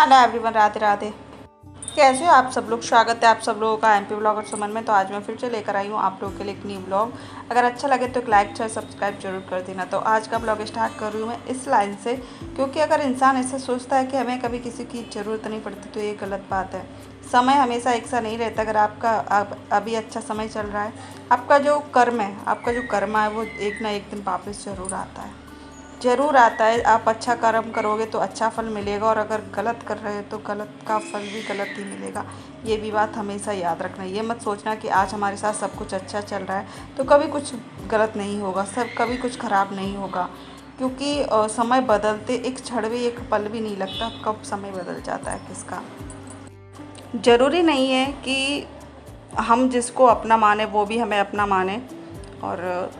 Hello everyone, Radhe Radhe. कैसे हो आप सब लोग? स्वागत है आप सब लोगों का एमपी ब्लॉगर सुमन में। तो आज मैं फिर से लेकर आई हूँ आप लोगों के लिए एक न्यू ब्लॉग। अगर अच्छा लगे तो एक लाइक शेयर सब्सक्राइब जरूर कर देना। तो आज का ब्लॉग स्टार्ट कर रही हूँ मैं इस लाइन से, क्योंकि अगर इंसान ऐसा सोचता है कि हमें कभी किसी की ज़रूरत नहीं पड़ती तो ये गलत बात है। समय हमेशा एक सा नहीं रहता। अगर आपका अभी अच्छा समय चल रहा है, आपका जो कर्म है वो एक ना एक दिन वापस ज़रूर आता है। आप अच्छा कर्म करोगे तो अच्छा फल मिलेगा, और अगर गलत कर रहे हो तो गलत का फल भी गलत ही मिलेगा। ये भी बात हमेशा याद रखना। ये मत सोचना कि आज हमारे साथ सब कुछ अच्छा चल रहा है तो कभी कुछ गलत नहीं होगा, कभी कुछ ख़राब नहीं होगा। क्योंकि समय बदलते एक क्षण भी, एक पल भी नहीं लगता कब समय बदल जाता है किसका। ज़रूरी नहीं है कि हम जिसको अपना माने वो भी हमें अपना माने। और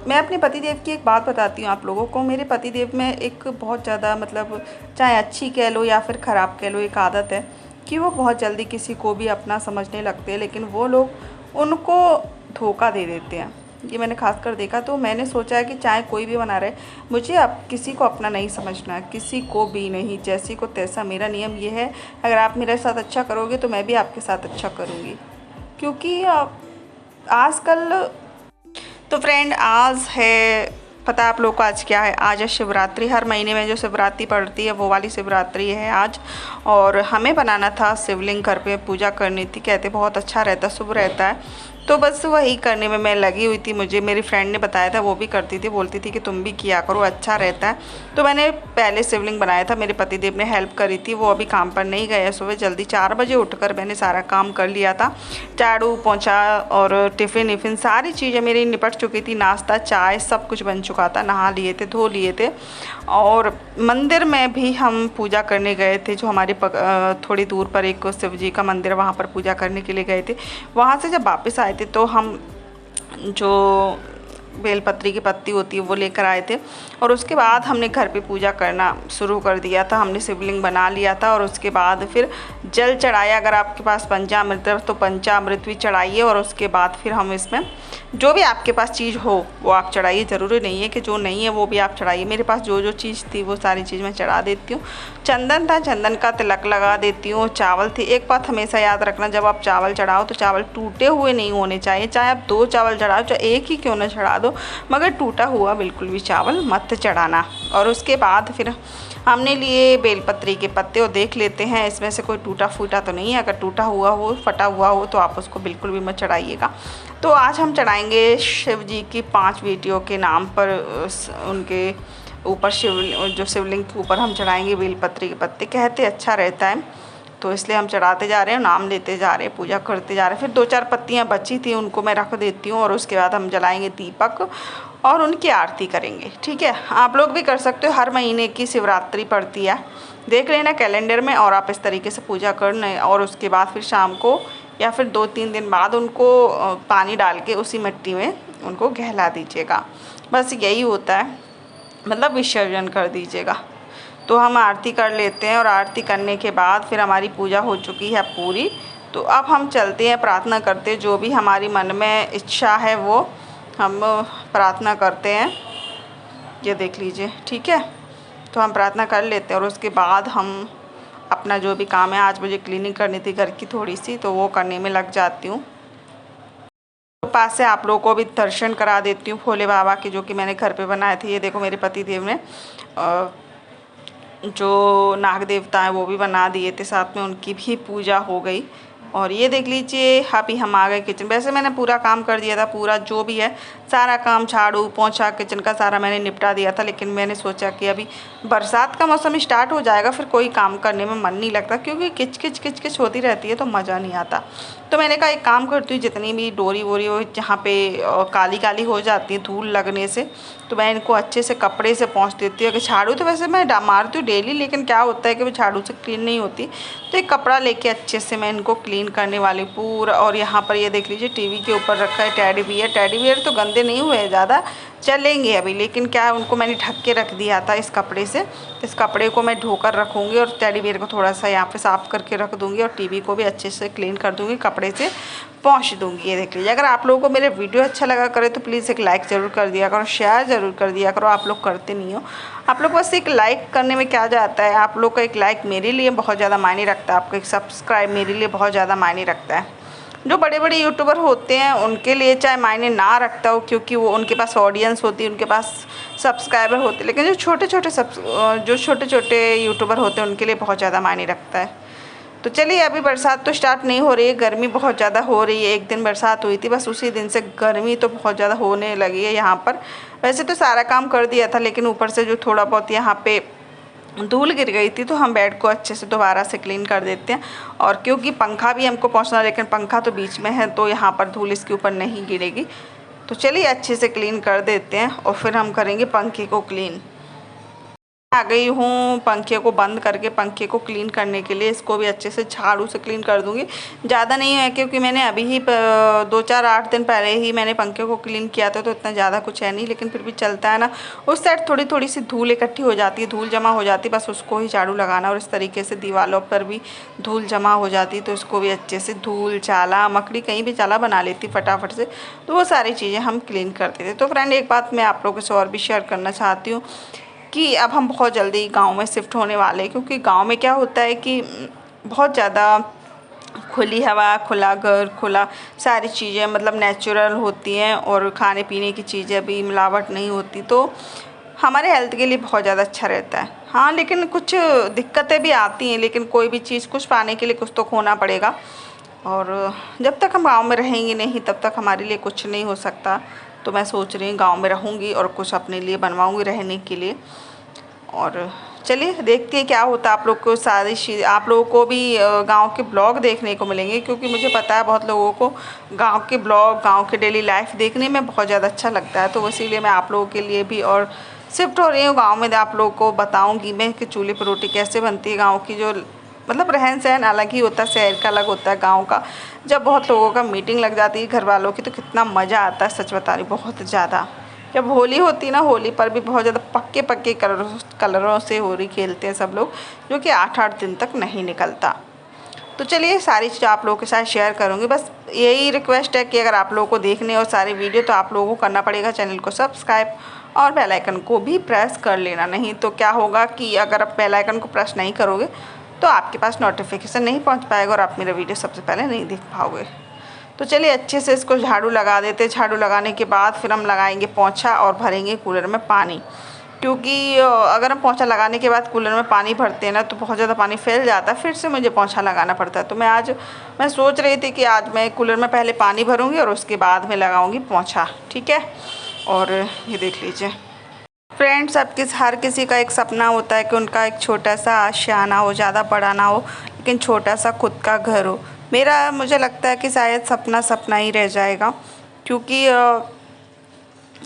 मैं अपने पतिदेव की एक बात बताती हूँ आप लोगों को। मेरे पतिदेव में एक बहुत ज़्यादा, मतलब चाहे अच्छी कह लो या फिर ख़राब कह लो, एक आदत है कि वो बहुत जल्दी किसी को भी अपना समझने लगते हैं, लेकिन वो लोग उनको धोखा दे देते हैं। ये मैंने खास कर देखा। तो मैंने सोचा है कि चाहे कोई भी बना रहे, मुझे अब किसी को अपना नहीं समझना है, किसी को भी नहीं, जैसी को तैसा। मेरा नियम ये है, अगर आप मेरे साथ अच्छा करोगे तो मैं भी आपके साथ अच्छा करूँगी। क्योंकि आजकल तो फ्रेंड, आज है, पता है आप लोग को आज क्या है? आज है शिवरात्रि। हर महीने में जो शिवरात्रि पड़ती है वो वाली शिवरात्रि है आज। और हमें बनाना था शिवलिंग, घर पे पूजा करनी थी। कहते बहुत अच्छा रहता, शुभ रहता है। तो बस वही करने में मैं लगी हुई थी। मुझे मेरी फ्रेंड ने बताया था, वो भी करती थी, बोलती थी कि तुम भी किया करो, अच्छा रहता है। तो मैंने पहले शिवलिंग बनाया था, मेरे पतिदेव ने हेल्प करी थी। वो अभी काम पर नहीं गए। सुबह जल्दी 4 बजे उठकर मैंने सारा काम कर लिया था। झाड़ू पोंछा और टिफ़िन विफ़िन सारी चीज़ें मेरी निपट चुकी थी। नाश्ता चाय सब कुछ बन चुका था। नहा लिए थे, धो लिए थे। और मंदिर में भी हम पूजा करने गए थे, जो हमारे थोड़ी दूर पर एक शिव जी का मंदिर, वहाँ पर पूजा करने के लिए गए थे। वहाँ से जब वापस आए थे तो हम जो बेलपत्री की पत्ती होती है वो लेकर आए थे। और उसके बाद हमने घर पे पूजा करना शुरू कर दिया था। हमने शिवलिंग बना लिया था और उसके बाद फिर जल चढ़ाया। अगर आपके पास पंचामृत है तो पंचामृत भी चढ़ाइए। और उसके बाद फिर हम इसमें जो भी आपके पास चीज़ हो वो आप चढ़ाइए। ज़रूरी नहीं है कि जो नहीं है वो भी आप चढ़ाइए। मेरे पास जो जो चीज़ थी वो सारी चीज़ मैं चढ़ा देती हूँ। चंदन था, चंदन का तिलक लगा देती हूँ। चावल थी। एक बात हमेशा याद रखना, जब आप चावल चढ़ाओ तो चावल टूटे हुए नहीं होने चाहिए। चाहे आप 2 चावल चढ़ाओ, चाहे एक ही क्यों ना चढ़ा दो, मगर टूटा हुआ बिल्कुल भी चावल मत चढ़ाना। और उसके बाद फिर हमने लिए बेलपत्री के पत्ते, और देख लेते हैं इसमें से कोई टूटा फूटा तो नहीं है। अगर टूटा हुआ हो, फटा हुआ हो तो आप उसको बिल्कुल भी मत चढ़ाइएगा। तो आज हम चढ़ाएंगे शिव जी की 5 बेटियों के नाम पर, उनके ऊपर जो शिवलिंग के ऊपर हम चढ़ाएंगे बेलपत्री के पत्ते। कहते अच्छा रहता है, तो इसलिए हम चढ़ाते जा रहे हैं, नाम लेते जा रहे हैं, पूजा करते जा रहे हैं। फिर 2-4 पत्तियाँ बची थी, उनको मैं रख देती हूँ। और उसके बाद हम जलाएंगे दीपक और उनकी आरती करेंगे। ठीक है, आप लोग भी कर सकते हो। हर महीने की शिवरात्रि पड़ती है, देख लेना कैलेंडर में, और आप इस तरीके से पूजा करना। और उसके बाद फिर शाम को या फिर 2-3 दिन बाद उनको पानी डाल के उसी मिट्टी में उनको गहला दीजिएगा। बस यही होता है, मतलब विसर्जन कर दीजिएगा। तो हम आरती कर लेते हैं, और आरती करने के बाद फिर हमारी पूजा हो चुकी है पूरी। तो अब हम चलते हैं, प्रार्थना करते हैं। जो भी हमारी मन में इच्छा है वो हम प्रार्थना करते हैं। ये देख लीजिए, ठीक है। तो हम प्रार्थना कर लेते हैं, और उसके बाद हम अपना जो भी काम है, आज मुझे क्लीनिंग करनी थी घर की थोड़ी सी, तो वो करने में लग जाती हूँ। तो पास से आप लोगों को भी दर्शन करा देती हूँ भोले बाबा के, जो कि मैंने घर पे बनाए थे। ये देखो, मेरे पति देव ने जो नाग देवता हैं वो भी बना दिए थे, साथ में उनकी भी पूजा हो गई। और ये देख लीजिए, अभी हम आ गए किचन। वैसे मैंने पूरा काम कर दिया था, पूरा जो भी है सारा काम, झाड़ू पोंछा किचन का सारा मैंने निपटा दिया था। लेकिन मैंने सोचा कि अभी बरसात का मौसम स्टार्ट हो जाएगा, फिर कोई काम करने में मन नहीं लगता, क्योंकि किच किच होती रहती है तो मज़ा नहीं आता। तो मैंने कहा एक काम करती हूँ, जितनी भी डोरी वोरी हो जहाँ पे काली काली हो जाती है धूल लगने से, तो मैं इनको अच्छे से कपड़े से पोंछ देती हूँ। कि झाड़ू तो वैसे मैं मारती हूँ डेली, लेकिन क्या होता है कि वो झाड़ू से क्लीन नहीं होती। तो एक कपड़ा लेके अच्छे से मैं इनको क्लीन करने वाली पूरा। और यहाँ पर ये देख लीजिए, टीवी के ऊपर रखा है टेडी बियर। टेडी बियर तो गंदे नहीं हुए ज़्यादा, चलेंगे अभी, लेकिन क्या है, उनको मैंने ढक के रख दिया था इस कपड़े से। इस कपड़े को मैं धोकर रखूँगी और टेडी बियर को थोड़ा सा यहाँ पे साफ़ करके रख दूँगी और टीवी को भी अच्छे से क्लीन कर दूँगी, कपड़े से पोंछ दूँगी। ये देख लीजिए। अगर आप लोगों को मेरे वीडियो अच्छा लगा करे तो प्लीज़ एक लाइक ज़रूर कर दिया करो, शेयर ज़रूर कर दिया करो। आप लोग करते नहीं हो। आप लोग बस एक लाइक करने में क्या जाता है, आप लोग का एक लाइक मेरे लिए बहुत ज़्यादा मायने रखता है, आपका एक सब्सक्राइब मेरे लिए बहुत ज़्यादा मायने रखता है। जो बड़े बड़े यूट्यूबर होते हैं उनके लिए चाहे मायने ना रखता हो, क्योंकि वो उनके पास ऑडियंस होती है, उनके पास सब्सक्राइबर होते हैं, लेकिन जो छोटे छोटे यूट्यूबर होते हैं उनके लिए बहुत ज़्यादा मायने रखता है। तो चलिए, अभी बरसात तो स्टार्ट नहीं हो रही है, गर्मी बहुत ज़्यादा हो रही है। एक दिन बरसात हुई थी, बस उसी दिन से गर्मी तो बहुत ज़्यादा होने लगी है यहाँ पर। वैसे तो सारा काम कर दिया था, लेकिन ऊपर से जो थोड़ा बहुत यहाँ पे धूल गिर गई थी, तो हम बेड को अच्छे से दोबारा से क्लीन कर देते हैं। और क्योंकि पंखा भी हमको पहुंचना, लेकिन पंखा तो बीच में है, तो यहाँ पर धूल इसके ऊपर नहीं गिरेगी। तो चलिए अच्छे से क्लीन कर देते हैं और फिर हम करेंगे पंखे को क्लीन। आ गई हूँ पंखे को बंद करके, पंखे को क्लीन करने के लिए। इसको भी अच्छे से झाड़ू से क्लीन कर दूँगी। ज़्यादा नहीं है, क्योंकि मैंने अभी ही 2-4-8 दिन पहले ही मैंने पंखे को क्लीन किया था, तो इतना ज़्यादा कुछ है नहीं, लेकिन फिर भी चलता है ना। उस साइड थोड़ी थोड़ी सी धूल इकट्ठी हो जाती है, धूल जमा हो जाती है, बस उसको ही झाड़ू लगाना। और इस तरीके से दीवारों पर भी धूल जमा हो जाती है, तो इसको भी अच्छे से धूल, चाला, मकड़ी कहीं भी चाला बना लेती फटाफट से, तो वो सारी चीज़ें हम क्लीन करते थे। तो फ्रेंड, एक बात मैं आप लोगों से और भी शेयर करना चाहती हूँ कि अब हम बहुत जल्दी गांव में शिफ्ट होने वाले हैं, क्योंकि गांव में क्या होता है कि बहुत ज़्यादा खुली हवा, खुला घर, खुला सारी चीज़ें मतलब नेचुरल होती हैं, और खाने पीने की चीज़ें भी मिलावट नहीं होती, तो हमारे हेल्थ के लिए बहुत ज़्यादा अच्छा रहता है। हाँ, लेकिन कुछ दिक्कतें भी आती हैं, लेकिन कोई भी चीज़ कुछ पाने के लिए कुछ तो खोना पड़ेगा। और जब तक हम गांव में रहेंगे नहीं, तब तक हमारे लिए कुछ नहीं हो सकता। तो मैं सोच रही हूँ गांव में रहूँगी और कुछ अपने लिए बनवाऊँगी रहने के लिए। और चलिए देखते हैं क्या होता है। आप लोग को सारी चीज़, आप लोगों को भी गांव के ब्लॉग देखने को मिलेंगे, क्योंकि मुझे पता है बहुत लोगों को गांव के ब्लॉग, गांव के डेली लाइफ देखने में बहुत ज़्यादा अच्छा लगता है। तो इसीलिए मैं आप लोगों के लिए भी और शिफ्ट हो रही हूँ गाँव में, आप लोगों को बताऊँगी मैं कि चूल्हे पर रोटी कैसे बनती है। गाँव की जो मतलब रहन सहन अलग ही होता है, शहर का अलग होता है, गांव का। जब बहुत लोगों का मीटिंग लग जाती है घर वालों की, तो कितना मज़ा आता है, सच बता रही, बहुत ज़्यादा। जब होली होती है ना, होली पर भी बहुत ज़्यादा पक्के पक्के कलरों से होली खेलते हैं सब लोग, जो कि 8-8 दिन तक नहीं निकलता। तो चलिए सारी चीज़ आप लोगों के साथ शेयर करूँगी। बस यही रिक्वेस्ट है कि अगर आप लोगों को देखने हो सारी वीडियो, तो आप लोगों को करना पड़ेगा चैनल को सब्सक्राइब और बेल आइकन को भी प्रेस कर लेना। नहीं तो क्या होगा कि अगर आप बेल आइकन को प्रेस नहीं करोगे तो आपके पास नोटिफिकेशन नहीं पहुंच पाएगा और आप मेरा वीडियो सबसे पहले नहीं देख पाओगे। तो चलिए अच्छे से इसको झाड़ू लगा देते। झाड़ू लगाने के बाद फिर हम लगाएंगे पोंछा और भरेंगे कूलर में पानी, क्योंकि अगर हम पोंछा लगाने के बाद कूलर में पानी भरते हैं ना, तो बहुत ज़्यादा पानी फैल जाता है, फिर से मुझे पोंछा लगाना पड़ता है। तो मैं सोच रही थी कि आज मैं कूलर में पहले पानी भरूँगी और उसके बाद में लगाऊँगी पोंछा, ठीक है। और ये देख लीजिए फ्रेंड्स, हर किसी का एक सपना होता है कि उनका एक छोटा सा आशियाना हो, ज़्यादा बड़ा ना हो, लेकिन छोटा सा खुद का घर हो। मुझे लगता है कि शायद सपना सपना ही रह जाएगा, क्योंकि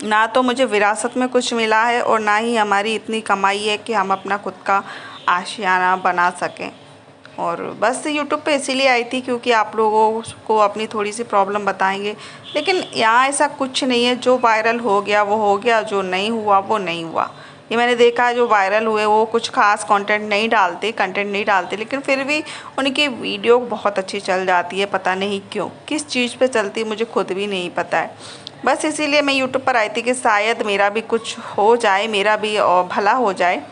ना तो मुझे विरासत में कुछ मिला है और ना ही हमारी इतनी कमाई है कि हम अपना खुद का आशियाना बना सकें। और बस यूट्यूब पे इसीलिए आई थी क्योंकि आप लोगों को अपनी थोड़ी सी प्रॉब्लम बताएंगे, लेकिन यहाँ ऐसा कुछ नहीं है। जो वायरल हो गया वो हो गया, जो नहीं हुआ वो नहीं हुआ। ये मैंने देखा है, जो वायरल हुए वो कुछ खास कंटेंट नहीं डालते, लेकिन फिर भी उनकी वीडियो बहुत अच्छी चल जाती है। पता नहीं क्यों, किस चीज़ पे चलती है मुझे खुद भी नहीं पता है। बस इसीलिए मैं यूट्यूब पर आई थी कि शायद मेरा भी कुछ हो जाए, मेरा भी भला हो जाए।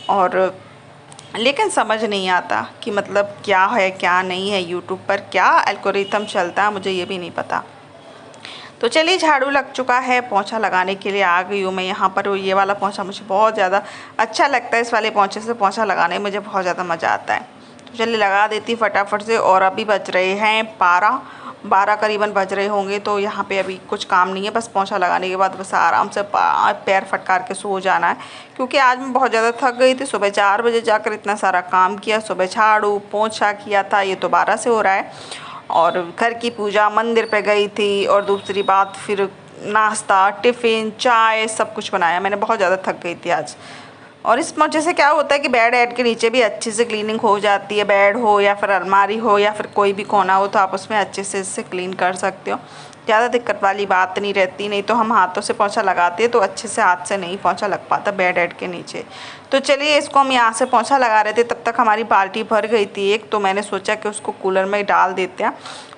और लेकिन समझ नहीं आता कि मतलब क्या है क्या नहीं है, यूट्यूब पर क्या एल्गोरिथम चलता है मुझे ये भी नहीं पता। तो चलिए झाड़ू लग चुका है, पोंछा लगाने के लिए आ गई हूँ मैं यहाँ पर। ये वाला पोंछा मुझे बहुत ज़्यादा अच्छा लगता है, इस वाले पोंछे से पोंछा लगाने में मुझे बहुत ज़्यादा मज़ा आता है। तो चलिए लगा देती फटाफट से। और अभी बज रहे हैं 12 करीबन बज रहे होंगे। तो यहाँ पे अभी कुछ काम नहीं है, बस पोंछा लगाने के बाद बस आराम से पैर फटकार के सो जाना है, क्योंकि आज मैं बहुत ज़्यादा थक गई थी। सुबह 4 बजे जाकर इतना सारा काम किया, सुबह झाड़ू पोंछा किया था, ये दोबारा से हो रहा है। और घर की पूजा, मंदिर पे गई थी, और दूसरी बात फिर नाश्ता, टिफ़िन, चाय सब कुछ बनाया। मैंने बहुत ज़्यादा थक गई थी आज। और इस वजह से क्या होता है कि बेड ऐड के नीचे भी अच्छे से क्लीनिंग हो जाती है। बेड हो या फिर अलमारी हो या फिर कोई भी कोना हो, तो आप उसमें अच्छे से इससे क्लीन कर सकते हो। ज़्यादा दिक्कत वाली बात नहीं रहती। नहीं तो हम हाथों से पोंछा लगाते तो अच्छे से हाथ से नहीं पोंछा लग पाता बेड हेड के नीचे। तो चलिए इसको हम यहाँ से पोंछा लगा रहे थे, तब तक हमारी बाल्टी भर गई थी एक। तो मैंने सोचा कि उसको कूलर में डाल देते हैं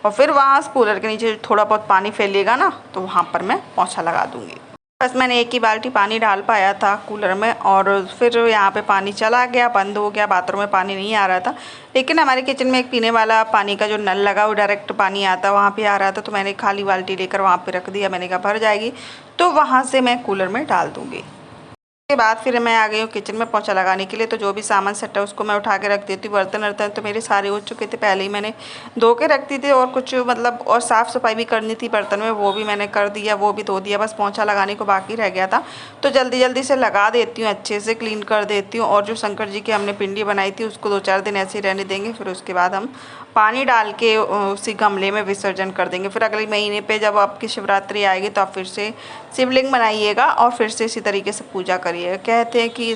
और फिर वहाँ कूलर के नीचे थोड़ा बहुत पानी फैलेगा ना तो वहाँ पर मैं पोंछा लगा दूँगी। बस मैंने एक ही बाल्टी पानी डाल पाया था कूलर में और फिर यहाँ पे पानी चला गया, बंद हो गया, बाथरूम में पानी नहीं आ रहा था। लेकिन हमारे किचन में एक पीने वाला पानी का जो नल लगा वो डायरेक्ट पानी आता वहाँ पे आ रहा था। तो मैंने खाली बाल्टी लेकर वहाँ पे रख दिया, मैंने कहा भर जाएगी तो वहाँ से मैं कूलर में डाल दूँगी। के बाद फिर मैं आ गई हूँ किचन में पोंछा लगाने के लिए। तो जो भी सामान सेट है उसको मैं उठा के रख देती हूँ। बर्तन वर्तन तो मेरे सारे हो चुके थे, पहले ही मैंने धो के रख दी थी और कुछ मतलब और साफ़ सफाई भी करनी थी बर्तन में, वो भी मैंने कर दिया, वो भी धो दिया। बस पोंछा लगाने को बाकी रह गया था तो जल्दी जल्दी से लगा देती हूँ, अच्छे से क्लीन कर देती हूँ। और जो शंकर जी की हमने पिंडी बनाई थी उसको 2-4 दिन ऐसे ही रहने देंगे, फिर उसके बाद हम पानी डाल के उसी गमले में विसर्जन कर देंगे। फिर अगले महीने पे जब आपकी शिवरात्रि आएगी तो आप फिर से शिवलिंग बनाइएगा और फिर से इसी तरीके से पूजा करिएगा। कहते हैं कि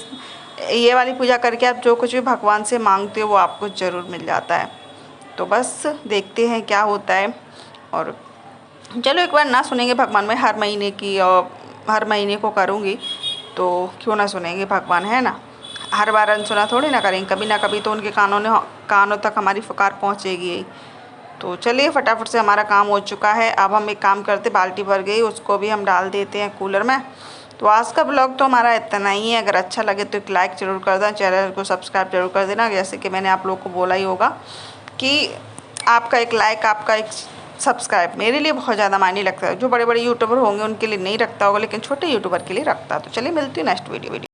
ये वाली पूजा करके आप जो कुछ भी भगवान से मांगते हो वो आपको ज़रूर मिल जाता है। तो बस देखते हैं क्या होता है। और चलो एक बार ना सुनेंगे भगवान, में हर महीने की और हर महीने को करूँगी तो क्यों ना सुनेंगे भगवान, है ना। हर बार अनसुना थोड़ी ना करेंगे, कभी ना कभी तो उनके कानों तक हमारी पुकार पहुँचेगी ही। तो चलिए फटाफट से हमारा काम हो चुका है। अब हम एक काम करते, बाल्टी भर गई उसको भी हम डाल देते हैं कूलर में। तो आज का ब्लॉग तो हमारा इतना ही है। अगर अच्छा लगे तो एक लाइक ज़रूर कर देना, चैनल को सब्सक्राइब जरूर कर देना। जैसे कि मैंने आप लोगों को बोला ही होगा कि आपका एक लाइक, आपका एक सब्सक्राइब मेरे लिए बहुत ज़्यादा मायने लगता है। जो बड़े बड़े यूट्यूबर होंगे उनके लिए नहीं रखता होगा, लेकिन छोटे यूट्यूबर के लिए रखता है। तो चलिए मिलती हूँ नेक्स्ट वीडियो।